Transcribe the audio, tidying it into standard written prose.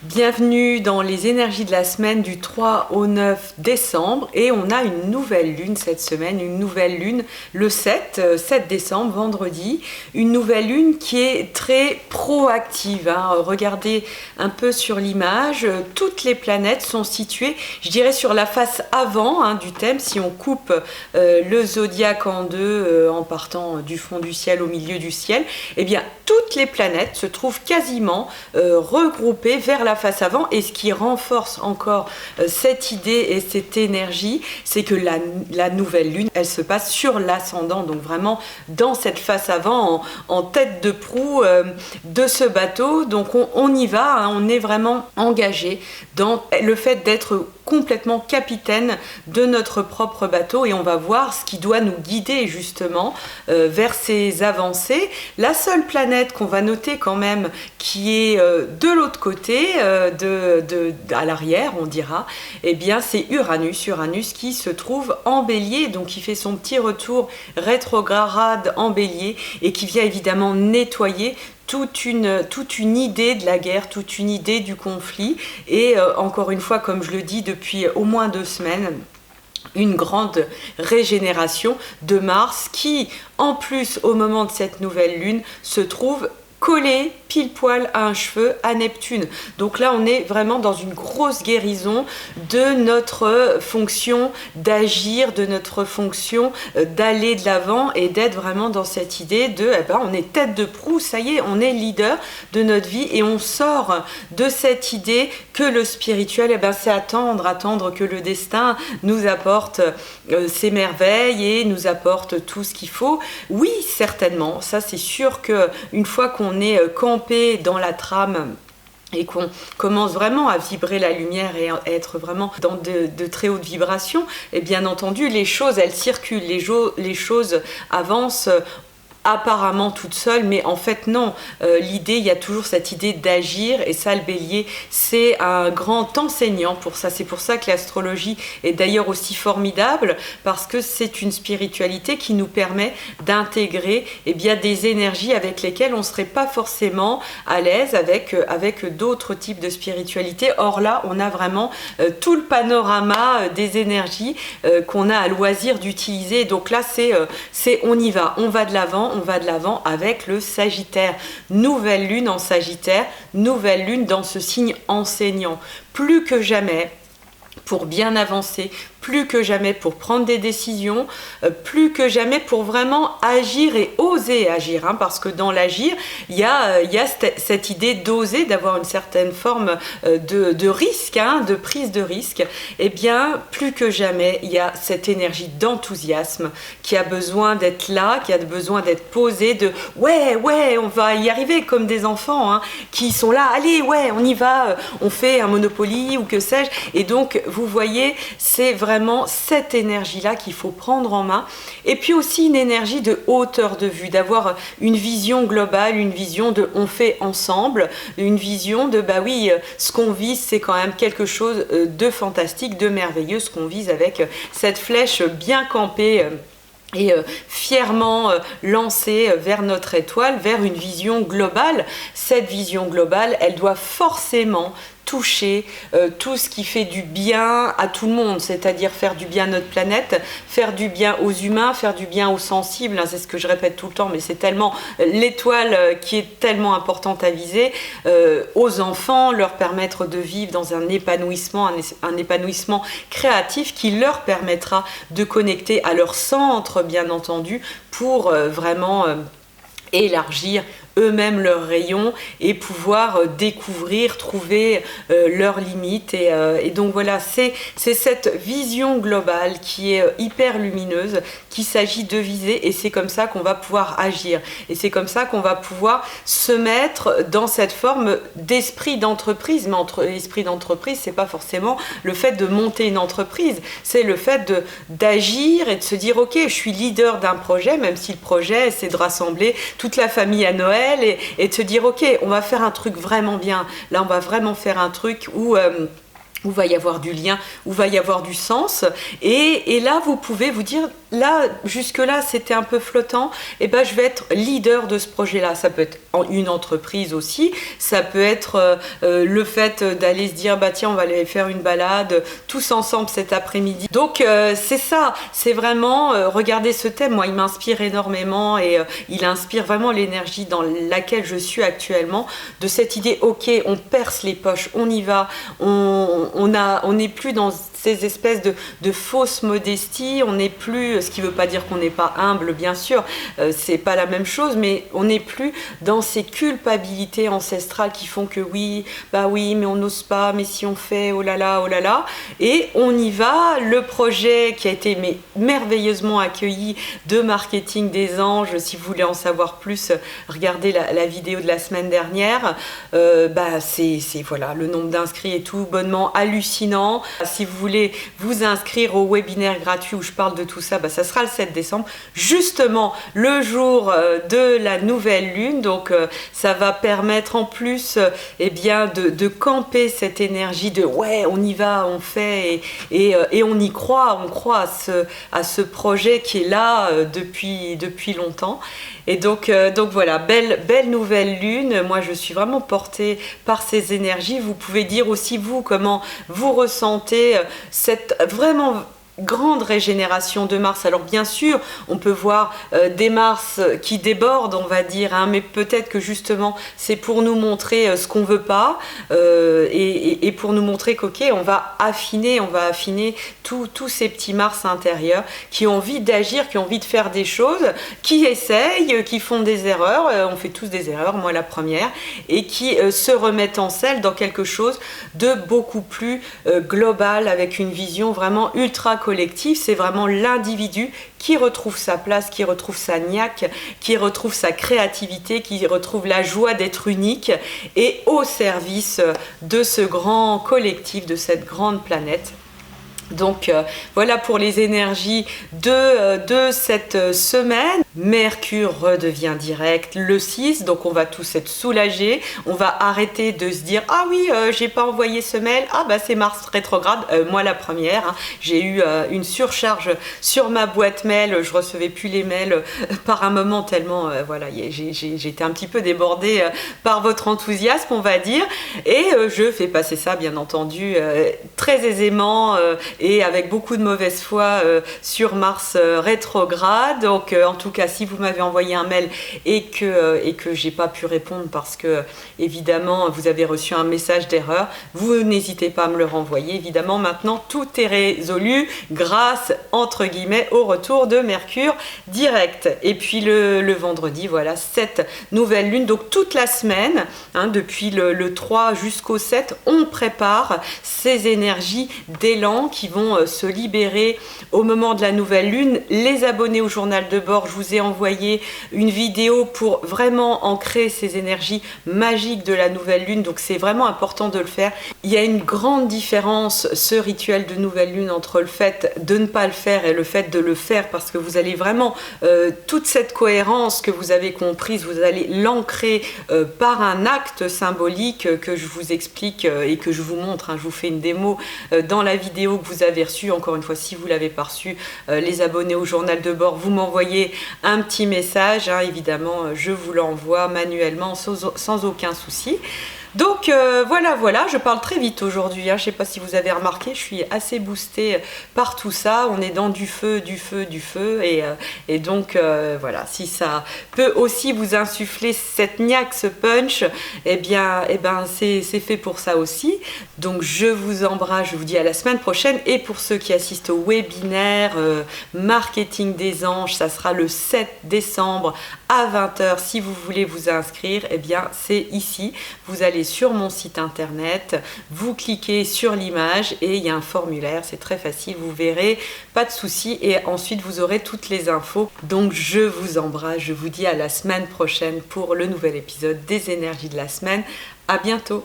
Bienvenue dans les énergies de la semaine du 3 au 9 décembre et on a une nouvelle lune cette semaine, une nouvelle lune le 7 décembre, vendredi, une nouvelle lune qui est très proactive. Regardez un peu sur l'image, toutes les planètes sont situées, je dirais, sur la face avant du thème. Si on coupe le zodiaque en deux en partant du fond du ciel au milieu du ciel, eh bien toutes les planètes se trouvent quasiment regroupées vers la face avant, et ce qui renforce encore cette idée et cette énergie, c'est que la nouvelle lune, elle se passe sur l'ascendant, donc vraiment dans cette face avant, en tête de proue de ce bateau. Donc on y va, on est vraiment engagé dans le fait d'être complètement capitaine de notre propre bateau, et on va voir ce qui doit nous guider justement vers ces avancées. La seule planète qu'on va noter quand même qui est de l'autre côté, à l'arrière on dira, eh bien c'est Uranus qui se trouve en Bélier, donc qui fait son petit retour rétrograde en Bélier et qui vient évidemment nettoyer toute une idée de la guerre, toute une idée du conflit, et encore une fois, comme je le dis depuis au moins 2 semaines, une grande régénération de Mars qui, en plus, au moment de cette nouvelle lune, se trouve collé pile poil à un cheveu à Neptune. Donc là on est vraiment dans une grosse guérison de notre fonction d'agir, de notre fonction d'aller de l'avant et d'être vraiment dans cette idée de on est tête de proue, ça y est, on est leader de notre vie, et on sort de cette idée que le spirituel c'est attendre que le destin nous apporte ses merveilles et nous apporte tout ce qu'il faut. Oui, certainement, ça c'est sûr que une fois qu'on est campé dans la trame et qu'on commence vraiment à vibrer la lumière et à être vraiment dans de très hautes vibrations, et bien entendu les choses elles circulent, les choses avancent apparemment toute seule, mais en fait non, l'idée, il y a toujours cette idée d'agir, et ça le Bélier c'est un grand enseignant pour ça. C'est pour ça que l'astrologie est d'ailleurs aussi formidable, parce que c'est une spiritualité qui nous permet d'intégrer des énergies avec lesquelles on ne serait pas forcément à l'aise avec d'autres types de spiritualité. Or là on a vraiment tout le panorama des énergies qu'on a à loisir d'utiliser. Donc là c'est on y va, on va de l'avant avec le Sagittaire. Nouvelle lune en Sagittaire, nouvelle lune dans ce signe enseignant. Plus que jamais, pour bien avancer, plus que jamais pour prendre des décisions, plus que jamais pour vraiment agir et oser agir, parce que dans l'agir, il y a cette idée d'oser, d'avoir une certaine forme de risque, de prise de risque. Et bien, plus que jamais, il y a cette énergie d'enthousiasme qui a besoin d'être là, qui a besoin d'être posée, de ouais, on va y arriver, comme des enfants qui sont là, allez, ouais, on y va, on fait un Monopoly ou que sais-je. Et donc, vous voyez, c'est vraiment cette énergie-là qu'il faut prendre en main. Et puis aussi une énergie de hauteur de vue, d'avoir une vision globale, une vision de on fait ensemble, une vision de ce qu'on vise c'est quand même quelque chose de fantastique, de merveilleux, ce qu'on vise avec cette flèche bien campée et fièrement lancée vers notre étoile, vers une vision globale. Cette vision globale, elle doit forcément toucher tout ce qui fait du bien à tout le monde, c'est-à-dire faire du bien à notre planète, faire du bien aux humains, faire du bien aux sensibles, c'est ce que je répète tout le temps, mais c'est tellement l'étoile qui est tellement importante à viser, aux enfants, leur permettre de vivre dans un épanouissement créatif qui leur permettra de connecter à leur centre, bien entendu, pour vraiment élargir eux-mêmes leurs rayons et pouvoir découvrir, trouver leurs limites. Et donc voilà, c'est cette vision globale qui est hyper lumineuse qu'il s'agit de viser, et c'est comme ça qu'on va pouvoir agir. Et c'est comme ça qu'on va pouvoir se mettre dans cette forme d'esprit d'entreprise. Mais esprit d'entreprise, c'est pas forcément le fait de monter une entreprise, c'est le fait d'agir et de se dire ok, je suis leader d'un projet, même si le projet c'est de rassembler toute la famille à Noël, et de se dire ok, on va faire un truc vraiment bien, là on va vraiment faire un truc où va y avoir du lien, où va y avoir du sens, et là vous pouvez vous dire là, jusque-là, c'était un peu flottant, et ben je vais être leader de ce projet-là. Ça peut être une entreprise aussi, ça peut être le fait d'aller se dire, bah tiens, on va aller faire une balade tous ensemble cet après-midi. Donc c'est ça, c'est vraiment, regardez ce thème, moi il m'inspire énormément et il inspire vraiment l'énergie dans laquelle je suis actuellement, de cette idée, ok, on perce les poches, on y va, on n'est plus dans ces espèces de fausses modesties, on n'est plus, ce qui ne veut pas dire qu'on n'est pas humble, bien sûr, c'est pas la même chose, mais on n'est plus dans ces culpabilités ancestrales qui font que oui, bah oui, mais on n'ose pas, mais si on fait, oh là là, et on y va. Le projet qui a été merveilleusement accueilli de Marketing des Anges, si vous voulez en savoir plus, regardez la vidéo de la semaine dernière, c'est voilà, le nombre d'inscrits est tout bonnement hallucinant. Si vous voulez vous inscrire au webinaire gratuit où je parle de tout ça, ça sera le 7 décembre, justement le jour de la nouvelle lune. Donc ça va permettre en plus de camper cette énergie de ouais, on y va, on fait et on y croit, on croit à ce projet qui est là depuis longtemps. Et donc voilà, belle nouvelle lune. Moi, je suis vraiment portée par ces énergies. Vous pouvez dire aussi, vous, comment vous ressentez cette vraiment grande régénération de Mars. Alors bien sûr, on peut voir des Mars qui débordent, on va dire, mais peut-être que justement c'est pour nous montrer ce qu'on veut pas et pour nous montrer qu'ok, on va affiner tous ces petits Mars intérieurs qui ont envie d'agir, qui ont envie de faire des choses, qui essayent, qui font des erreurs, on fait tous des erreurs, moi la première, et qui se remettent en selle dans quelque chose de beaucoup plus global, avec une vision vraiment ultra collectif. C'est vraiment l'individu qui retrouve sa place, qui retrouve sa niaque, qui retrouve sa créativité, qui retrouve la joie d'être unique et au service de ce grand collectif, de cette grande planète. Donc voilà pour les énergies de cette semaine. Mercure redevient direct le 6, donc on va tous être soulagés. On va arrêter de se dire ah oui, j'ai pas envoyé ce mail, c'est Mars rétrograde. Moi la première, j'ai eu une surcharge sur ma boîte mail, je recevais plus les mails par un moment tellement j'étais un petit peu débordée par votre enthousiasme, on va dire, et je fais passer ça bien entendu très aisément et avec beaucoup de mauvaise foi sur Mars rétrograde. Donc en tout cas, si vous m'avez envoyé un mail et que j'ai pas pu répondre parce que évidemment vous avez reçu un message d'erreur, vous n'hésitez pas à me le renvoyer. Évidemment, maintenant tout est résolu grâce entre guillemets au retour de Mercure direct. Et puis le vendredi, voilà, cette nouvelle lune. Donc toute la semaine, depuis le 3 jusqu'au 7, on prépare ces énergies d'élan qui vont se libérer au moment de la nouvelle lune. Les abonnés au journal de bord, je vous ai envoyé une vidéo pour vraiment ancrer ces énergies magiques de la nouvelle lune, donc c'est vraiment important de le faire. Il y a une grande différence, ce rituel de nouvelle lune, entre le fait de ne pas le faire et le fait de le faire, parce que vous allez vraiment toute cette cohérence que vous avez comprise, vous allez l'ancrer par un acte symbolique que je vous explique et que je vous montre, je vous fais une démo dans la vidéo que vous avez reçue. Encore une fois, si vous l'avez pas reçu, les abonnés au journal de bord, vous m'envoyez un petit message, évidemment je vous l'envoie manuellement sans aucun souci. Donc voilà, je parle très vite aujourd'hui, je ne sais pas si vous avez remarqué, je suis assez boostée par tout ça, on est dans du feu, et donc voilà, si ça peut aussi vous insuffler cette niaque, ce punch, c'est fait pour ça aussi. Donc je vous embrasse, je vous dis à la semaine prochaine, et pour ceux qui assistent au webinaire Marketing des Anges, ça sera le 7 décembre à 20h. Si vous voulez vous inscrire, c'est ici, vous allez sur mon site internet, vous cliquez sur l'image et il y a un formulaire, c'est très facile, vous verrez, pas de souci, et ensuite vous aurez toutes les infos. Donc je vous embrasse, je vous dis à la semaine prochaine pour le nouvel épisode des énergies de la semaine. À bientôt.